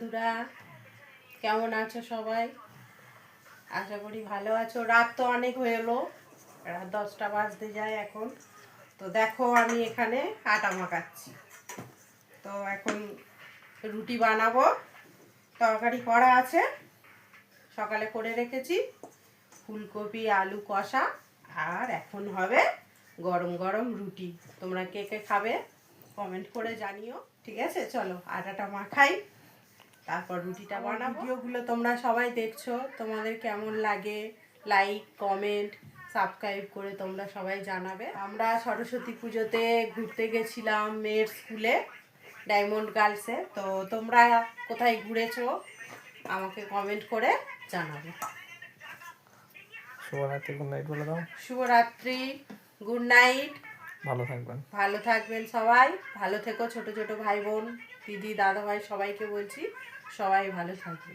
বন্ধুরা, কেমন আছো সবাই? আশা করি ভালো আছো। রাত তো অনেক হয়ে এলো, রাত 10টা বাজতে যায় এখন। তো দেখো আমি এখানে আটা মাখাচ্ছি। তো এখন রুটি বানাবো। তরকারি করা আছে, সকালে করে রেখেছি, ফুলকপি আলু কষা। আর এখন হবে গরম গরম রুটি। তোমরা কে কে খাবে কমেন্ট করে জানিও। ঠিক আছে, চলো আটাটা মাখাই, তারপর রুটিটা বানাবো। ভিডিওগুলো তোমরা সবাই দেখছো, তোমাদের কেমন লাগে লাইক কমেন্ট সাবস্ক্রাইব করে তোমরা সবাই জানাবে। আমরা সরস্বতী পুজোতে ঘুরতে গেছিলাম মেয়ের স্কুলে, ডায়মন্ড গার্লসে। তো তোমরা কোথায় ঘুরেছো আমাকে কমেন্ট করে জানাবে। শুভরাত্রি, গুড নাইট বলে দাও। শুভরাত্রি, গুড নাইট। ভালো থাকবেন। ভালো থাকবেন সবাই, ভালো থেকো। ছোট ছোট ভাই বোন দিদি দাদা ভাই সবাইকে বলছি সবাই ভালো থাকবে।